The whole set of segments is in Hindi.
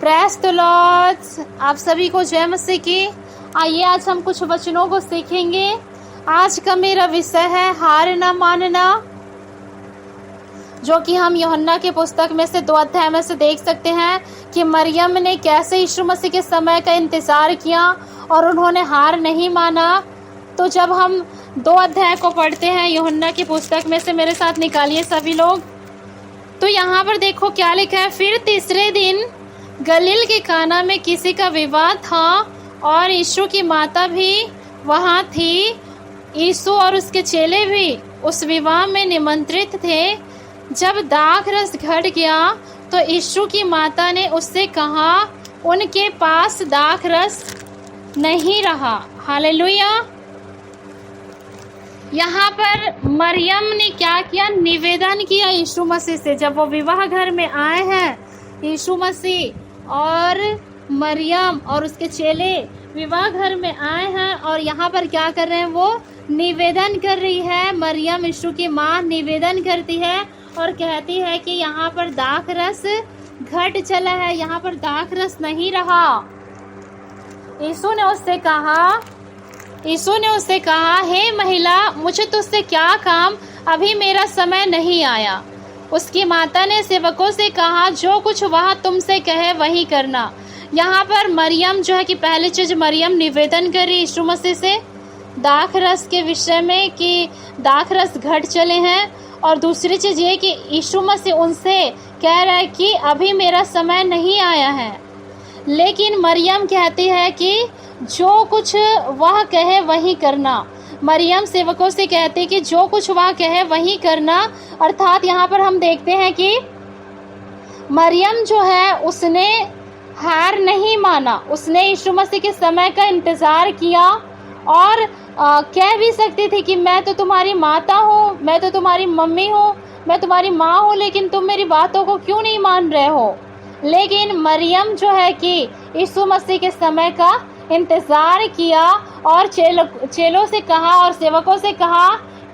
Praise the Lord. आप सभी को जय मसीह की। आइए आज हम कुछ वचनों को सीखेंगे। आज का मेरा विषय है हार न मानना, जो कि हम यूहन्ना के पुस्तक में से 2 अध्याय में से देख सकते हैं कि मरियम ने कैसे यीशु मसीह के समय का इंतजार किया और उन्होंने हार नहीं माना। तो जब हम 2 अध्याय को पढ़ते हैं यूहन्ना की पुस्तक में से, मेरे साथ निकालिए सभी लोग। तो यहाँ पर देखो क्या लिखा है। फिर तीसरे दिन गलील के काना में किसी का विवाह था और यीशु की माता भी वहाँ थी। यीशु और उसके चेले भी उस विवाह में निमंत्रित थे। जब दाख रस घट गया तो यीशु की माता ने उससे कहा, उनके पास दाख रस नहीं रहा। हालेलुया। यहाँ पर मरियम ने क्या किया? निवेदन किया यीशु मसीह से। जब वो विवाह घर में आए हैं, यीशु मसीह और मरियम और उसके चेले विवाह घर में आए हैं और यहाँ पर क्या कर रहे हैं? वो निवेदन कर रही है। मरियम यीशु की माँ निवेदन करती है और कहती है कि यहाँ पर दाख रस घट चला है, यहाँ पर दाख रस नहीं रहा। यीशु ने उससे कहा, हे महिला, मुझे तुझसे क्या काम? अभी मेरा समय नहीं आया। उसकी माता ने सेवकों से कहा, जो कुछ वह तुमसे कहे वही करना। यहाँ पर मरियम जो है कि पहली चीज मरियम निवेदन कर रही यीशु मसीह से दाख रस के विषय में कि दाख रस घट चले हैं, और दूसरी चीज ये कि यीशु मसीह उनसे कह रहा है कि अभी मेरा समय नहीं आया है। लेकिन मरियम कहती है कि जो कुछ वह कहे वही करना। मरियम सेवकों से कहती कि जो कुछ वह कहे वही करना। अर्थात यहाँ पर हम देखते हैं कि मरियम जो है उसने हार नहीं माना। उसने यीशु मसीह के समय का इंतजार किया और कह भी सकती थी कि मैं तो तुम्हारी माता हूँ, मैं तो तुम्हारी मम्मी हूँ, मैं तुम्हारी माँ हूँ, लेकिन तुम मेरी बातों को क्यों नहीं मान रहे हो। लेकिन मरियम जो है कि यीशु मसीह के समय का इंतजार किया और चेलों से कहा और सेवकों से कहा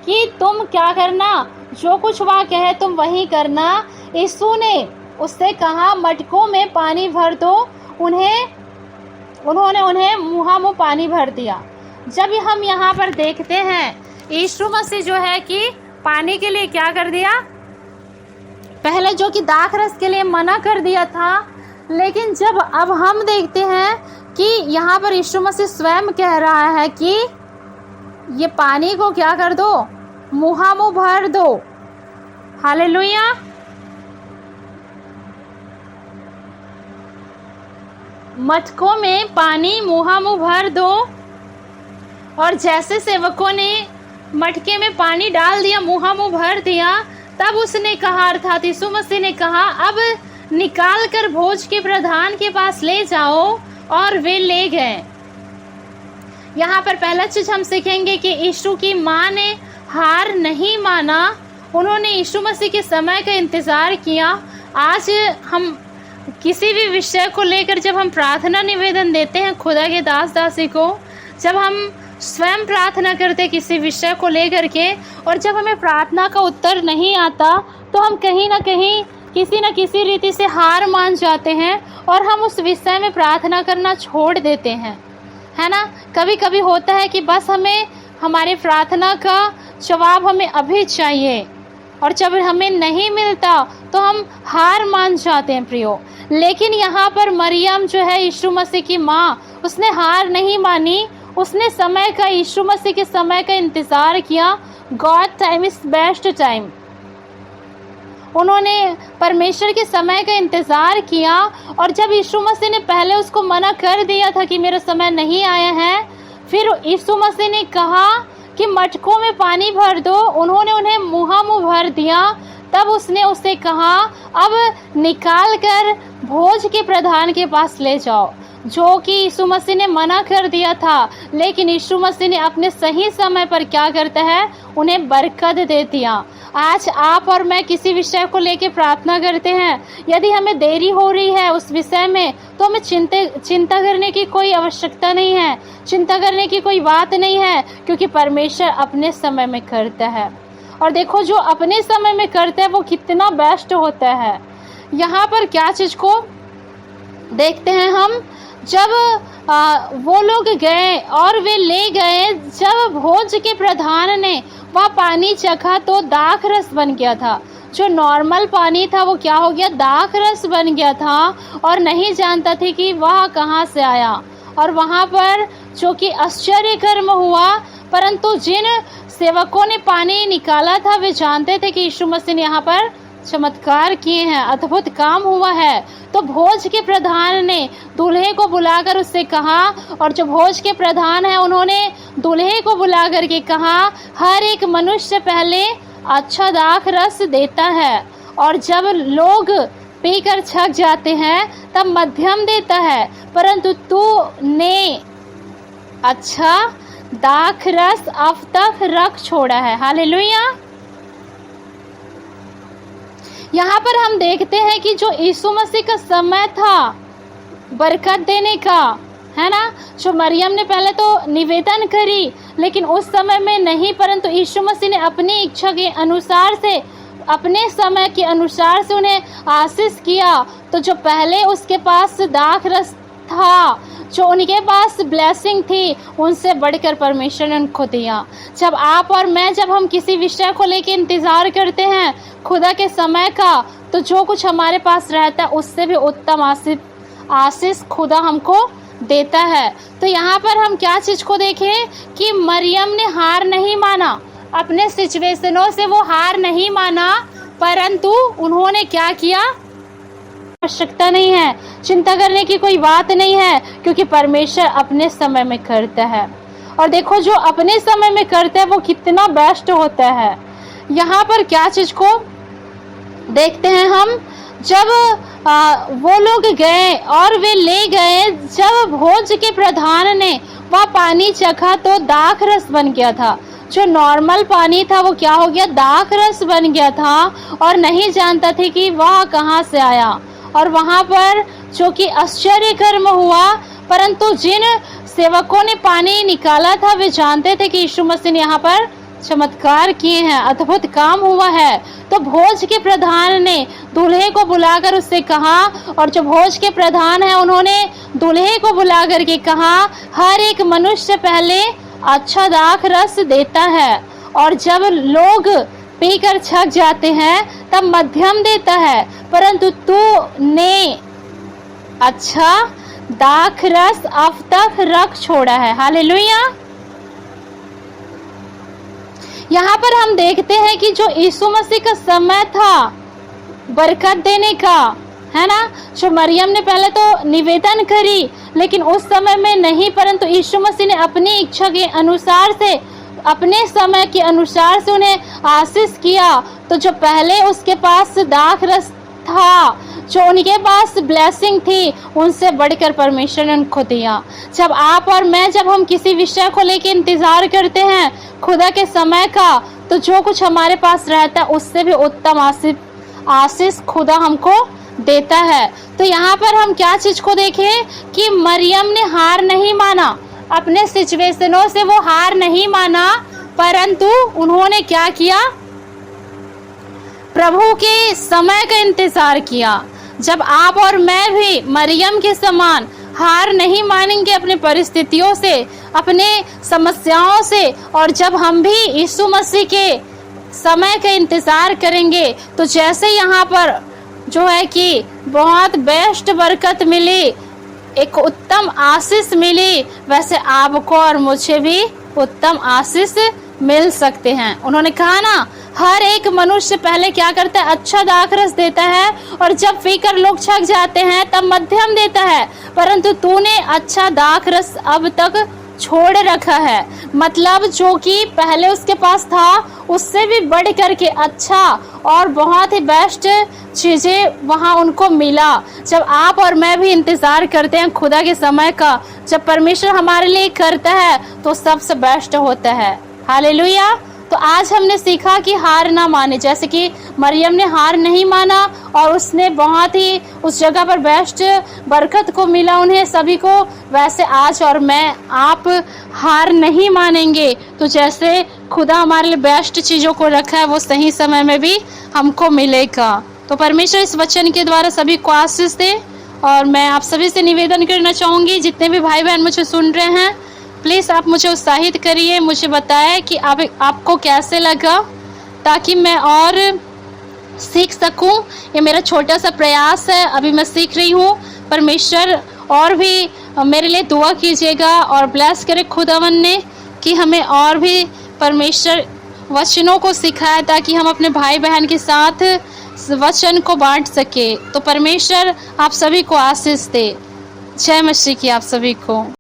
कि तुम क्या करना, जो कुछ वह कहे तुम वही करना। यीशु ने उससे कहा, मटकों में पानी भर दो। उन्होंने उन्हें मुँह पानी भर दिया। जब हम यहाँ पर देखते हैं यीशु मसीह जो है कि पानी के लिए क्या कर दिया? पहले जो कि दाख रस के लिए मना कर दिया था, लेकिन जब अब हम देखते हैं कि यहाँ पर यीशु मसीह स्वयं कह रहा है कि ये पानी को क्या कर दो? मुँह भर दो। हालेलुया। मटकों में पानी मुँह भर दो। और जैसे सेवकों ने मटके में पानी डाल दिया, मुँह भर दिया, तब उसने कहा, अर्थात यीशु मसीह ने कहा, अब निकाल कर भोज के प्रधान के पास ले जाओ। और वे ले गए। यहाँ पर पहला चीज हम सीखेंगे कि यीशु की माँ ने हार नहीं माना। उन्होंने यीशु मसीह के समय का इंतजार किया। आज हम किसी भी विषय को लेकर जब हम प्रार्थना निवेदन देते हैं खुदा के दास दासी को, जब हम स्वयं प्रार्थना करते किसी विषय को लेकर के, और जब हमें प्रार्थना का उत्तर नहीं आता तो हम कहीं ना कहीं किसी न किसी रीति से हार मान जाते हैं और हम उस विषय में प्रार्थना करना छोड़ देते हैं, है ना। कभी कभी होता है कि बस हमें हमारे प्रार्थना का जवाब हमें अभी चाहिए, और जब हमें नहीं मिलता तो हम हार मान जाते हैं प्रियो। लेकिन यहाँ पर मरियम जो है यीशु मसीह की माँ, उसने हार नहीं मानी। उसने समय का, यीशु मसीह के समय का इंतजार किया। God time is best time. उन्होंने परमेश्वर के समय का इंतजार किया, और जब यीशु मसीह ने पहले उसको मना कर दिया था कि मेरा समय नहीं आया है, फिर यीशु मसीह ने कहा कि मटकों में पानी भर दो। उन्होंने उन्हें मुँह भर दिया। तब उसने उससे कहा, अब निकाल कर भोज के प्रधान के पास ले जाओ, जो कि यीशु मसीह ने मना कर दिया था। लेकिन यीशु मसीह ने अपने सही समय पर क्या करता है? उन्हें बरकत दे दिया। आज आप और मैं किसी विषय को लेकर प्रार्थना करते हैं, यदि हमें देरी हो रही है उस विषय में, तो हमें चिंता करने की कोई आवश्यकता नहीं है, चिंता करने की कोई बात नहीं है, क्योंकि परमेश्वर अपने समय में करता है। और देखो, जो अपने समय में करता है वो कितना बेस्ट होता है। यहाँ पर क्या चीज को देखते हैं हम, जब वो लोग गए और वे ले गए, जब भोज के प्रधान ने वह पानी चखा तो दाख रस बन गया था। जो नॉर्मल पानी था वो क्या हो गया, दाख रस बन गया था, और नहीं जानता थे कि वह कहाँ से आया। और वहाँ पर जो कि आश्चर्य कर्म हुआ, परंतु जिन सेवकों ने पानी निकाला था वे जानते थे कि यीशु मसीह ने यहाँ पर चमत्कार किए हैं, अद्भुत काम हुआ है। तो भोज के प्रधान ने दूल्हे को बुलाकर उससे कहा, और जो भोज के प्रधान है उन्होंने दूल्हे को बुला करके कहा, हर एक मनुष्य पहले अच्छा दाख रस देता है, और जब लोग पीकर छक जाते हैं तब मध्यम देता है, परंतु तूने अच्छा दाख रस अब तक रख छोड़ा है। हालेलुया। यहाँ पर हम देखते हैं कि जो यीशु मसीह का समय था बरकत देने का, है ना, जो मरियम ने पहले तो निवेदन करी, लेकिन उस समय में नहीं, परंतु यीशु मसीह ने अपनी इच्छा के अनुसार से, अपने समय के अनुसार से उन्हें आशीष किया। तो जो पहले उसके पास दाख रस था, जो उनके पास ब्लेसिंग थी, उनसे बढ़कर परमेश्वर ने उनको दिया। जब आप और मैं, जब हम किसी विषय को लेकर इंतजार करते हैं खुदा के समय का, तो जो कुछ हमारे पास रहता है उससे भी उत्तम आशीष खुदा हमको देता है। तो यहाँ पर हम क्या चीज को देखें कि मरियम ने हार नहीं माना, अपने सिचुएशनों से वो हार नहीं माना, परंतु उन्होंने क्या किया, आवश्यकता नहीं है, चिंता करने की कोई बात नहीं है, क्योंकि परमेश्वर अपने समय में करता है। और देखो, जो अपने समय में करता है वो कितना बेस्ट होता है। यहाँ पर क्या चीज को देखते हैं हम, जब वो लोग गए और वे ले गए, जब भोज के प्रधान ने वह पानी चखा तो दाख रस बन गया था। जो नॉर्मल पानी था वो क्या हो गया, दाख रस बन गया था, और नहीं जानता थे कि वह कहाँ से आया। और वहाँ पर जो कि आश्चर्य कर्म हुआ, परंतु जिन सेवकों ने पानी निकाला था वे जानते थे कि यीशु मसीह ने यहाँ पर चमत्कार किए हैं, अद्भुत काम हुआ है। तो भोज के प्रधान ने दूल्हे को बुलाकर उससे कहा, और जो भोज के प्रधान है उन्होंने दूल्हे को बुला करके कहा, हर एक मनुष्य पहले अच्छा दाख रस देता है, और जब लोग पीकर छक जाते हैं तब मध्यम देता है, परंतु तूने अच्छा दाख रस अब तक रख छोड़ा है। हालेलुया। यहाँ पर हम देखते हैं कि जो यीशु मसीह का समय था बरकत देने का, है ना, जो मरियम ने पहले तो निवेदन करी, लेकिन उस समय में नहीं, परंतु यीशु मसीह ने अपनी इच्छा के अनुसार से, अपने समय के अनुसार से उन्हें आशीष किया। तो जो पहले उसके पास दाख रस था, जो उनके पास ब्लेसिंग थी, उनसे बढ़कर परमेश्वर ने उनको दिया। जब आप और मैं, जब हम किसी विषय को लेकर इंतजार करते हैं खुदा के समय का, तो जो कुछ हमारे पास रहता है उससे भी उत्तम आशीष खुदा हमको देता है। तो यहाँ पर हम क्या चीज को देखें कि मरियम ने हार नहीं माना, अपने सिचुएशनों से वो हार नहीं माना, परंतु उन्होंने क्या किया, प्रभु के समय का इंतजार किया। जब आप और मैं भी मरियम के समान हार नहीं मानेंगे अपने परिस्थितियों से, अपने समस्याओं से, और जब हम भी यीशु मसीह के समय का इंतजार करेंगे, तो जैसे यहाँ पर जो है कि बहुत बेस्ट बरकत मिली, एक उत्तम आशीष मिली, वैसे आपको और मुझे भी उत्तम आशीष मिल सकते हैं। उन्होंने कहा ना, हर एक मनुष्य पहले क्या करता है, अच्छा दाख रस देता है, और जब पीकर लोग छक जाते हैं तब मध्यम देता है, परंतु तूने अच्छा दाख रस अब तक छोड़ रखा है। मतलब जो कि पहले उसके पास था उससे भी बढ़ करके अच्छा और बहुत ही बेस्ट चीजें वहां उनको मिला। जब आप और मैं भी इंतजार करते हैं खुदा के समय का, जब परमेश्वर हमारे लिए करता है तो सबसे बेस्ट होता है। हालेलुया। तो आज हमने सीखा कि हार ना माने, जैसे कि मरियम ने हार नहीं माना और उसने बहुत ही उस जगह पर बेस्ट बरकत को मिला उन्हें सभी को, वैसे आज और मैं, आप हार नहीं मानेंगे तो जैसे खुदा हमारे लिए बेस्ट चीज़ों को रखा है वो सही समय में भी हमको मिलेगा। तो परमेश्वर इस वचन के द्वारा सभी को आशीष दे और मैं आप सभी से निवेदन करना चाहूँगी, जितने भी भाई बहन मुझे सुन रहे हैं, प्लीज़ आप मुझे उत्साहित करिए, मुझे बताएं कि आपको कैसे लगा, ताकि मैं और सीख सकूं। ये मेरा छोटा सा प्रयास है, अभी मैं सीख रही हूँ। परमेश्वर और भी मेरे लिए दुआ कीजिएगा और ब्लेस करे खुदावन ने कि हमें और भी परमेश्वर वचनों को सिखाए, ताकि हम अपने भाई बहन के साथ वचन को बांट सके। तो परमेश्वर आप सभी को आशीष दे। जय मसीह की आप सभी को।